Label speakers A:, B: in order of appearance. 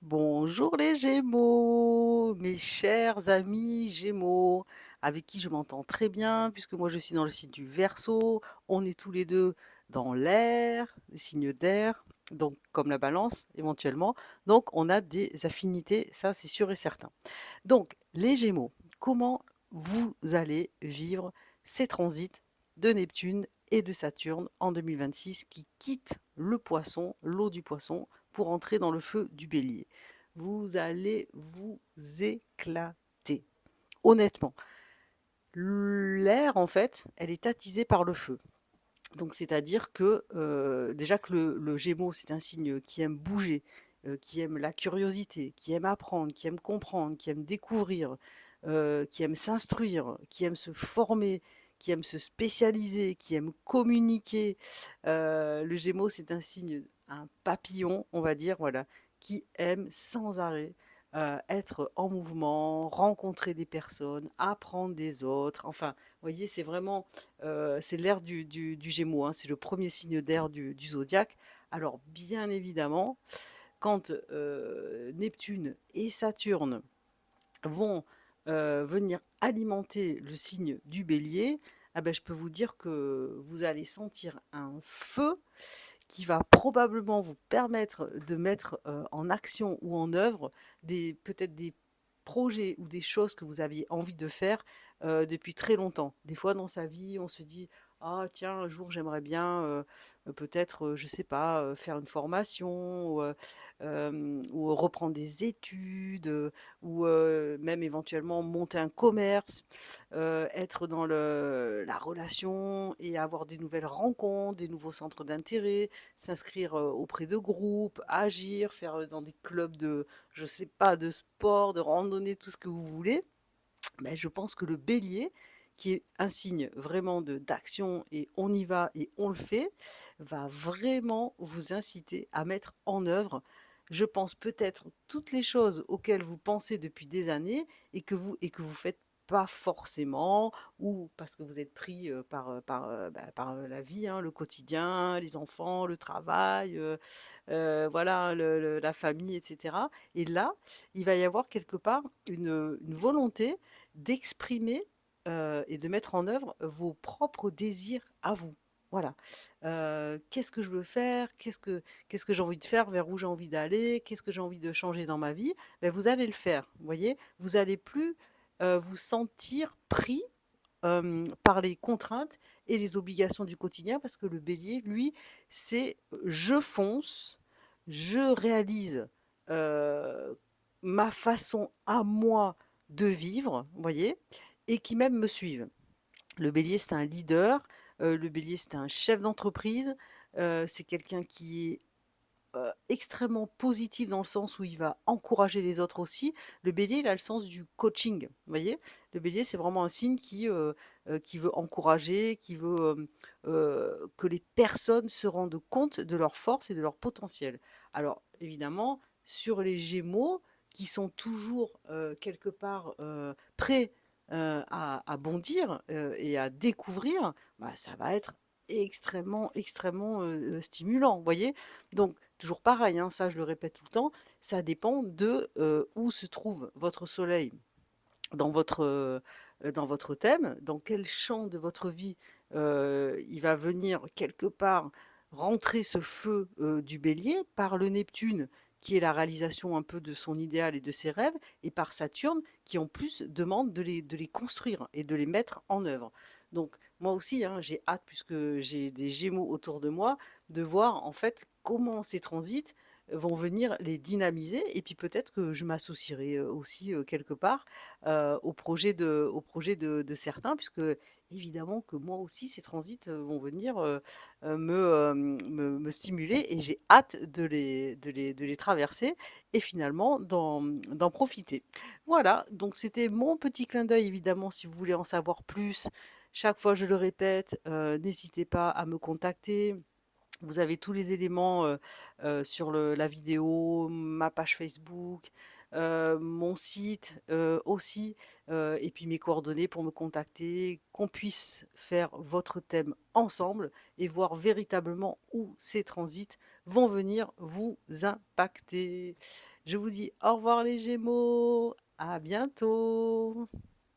A: Bonjour les Gémeaux, mes chers amis Gémeaux, avec qui je m'entends très bien, puisque moi je suis dans le signe du Verseau, on est tous les deux dans l'air, les signes d'air, donc comme la Balance éventuellement, donc on a des affinités, ça c'est sûr et certain. Donc les Gémeaux, comment vous allez vivre ces transits de Neptune et de Saturne en 2026 qui quittent le Poisson, l'eau du Poisson, pour entrer dans le feu du Bélier? Vous allez vous éclater. Honnêtement, l'air, en fait, elle est attisée par le feu. Donc, c'est-à-dire que déjà que le Gémeaux, c'est un signe qui aime bouger, qui aime la curiosité, qui aime apprendre, qui aime comprendre, qui aime découvrir, qui aime s'instruire, qui aime se former, qui aime se spécialiser, qui aime communiquer. Le Gémeaux, c'est un signe, un papillon, on va dire, voilà, qui aime sans arrêt être en mouvement, rencontrer des personnes, apprendre des autres. Enfin, vous voyez, c'est vraiment c'est l'air du Gémeaux, hein, c'est le premier signe d'air du zodiaque. Alors, bien évidemment, quand Neptune et Saturne vont venir alimenter le signe du Bélier, ah ben, je peux vous dire que vous allez sentir un feu qui va probablement vous permettre de mettre en action ou en œuvre peut-être des projets ou des choses que vous aviez envie de faire depuis très longtemps. Des fois dans sa vie, on se dit ah tiens un jour j'aimerais bien peut-être je sais pas faire une formation ou reprendre des études ou même éventuellement monter un commerce, être dans la relation et avoir des nouvelles rencontres, des nouveaux centres d'intérêt, s'inscrire auprès de groupes, agir, faire dans des clubs de, je sais pas, de sport, de randonnée, tout ce que vous voulez. Ben, je pense que le bélier, qui est un signe vraiment d'action et on y va et on le fait, va vraiment vous inciter à mettre en œuvre, je pense peut-être toutes les choses auxquelles vous pensez depuis des années et que vous faites pas forcément ou parce que vous êtes pris par la vie, hein, le quotidien, les enfants, le travail, voilà, la famille, etc. Et là, il va y avoir quelque part une volonté d'exprimer et de mettre en œuvre vos propres désirs à vous. Voilà. Qu'est-ce que je veux faire? Qu'est-ce que j'ai envie de faire? Vers où j'ai envie d'aller? Qu'est-ce que j'ai envie de changer dans ma vie? Ben, vous allez le faire. Vous voyez? Vous allez plus vous sentir pris par les contraintes et les obligations du quotidien parce que le bélier, lui, c'est je fonce, je réalise euh, ma façon à moi de vivre, vous voyez, et qui même me suivent. Le bélier, c'est un leader, le bélier, c'est un chef d'entreprise, c'est quelqu'un qui est extrêmement positif dans le sens où il va encourager les autres aussi. Le bélier, il a le sens du coaching, vous voyez? Le bélier, c'est vraiment un signe qui veut encourager, qui veut que les personnes se rendent compte de leur force et de leur potentiel. Alors, évidemment, sur les gémeaux, qui sont toujours quelque part prêts à bondir et à découvrir, bah, ça va être extrêmement, extrêmement stimulant, vous voyez? Donc, toujours pareil, hein, ça je le répète tout le temps, ça dépend de où se trouve votre soleil dans votre thème, dans quel champ de votre vie il va venir quelque part rentrer ce feu du bélier par le Neptune qui est la réalisation un peu de son idéal et de ses rêves, et par Saturne qui en plus demande de les construire et de les mettre en œuvre. Donc moi aussi, hein, j'ai hâte, puisque j'ai des Gémeaux autour de moi, de voir en fait comment ces transits vont venir les dynamiser, et puis peut-être que je m'associerai aussi quelque part au projet de certains, puisque évidemment que moi aussi ces transits vont venir me stimuler, et j'ai hâte de les traverser et finalement d'en profiter. Voilà, donc c'était mon petit clin d'œil. Évidemment, si vous voulez en savoir plus, chaque fois je le répète, n'hésitez pas à me contacter. Vous avez tous les éléments sur la vidéo, ma page Facebook, mon site aussi, et puis mes coordonnées pour me contacter, qu'on puisse faire votre thème ensemble et voir véritablement où ces transits vont venir vous impacter. Je vous dis au revoir les Gémeaux, à bientôt.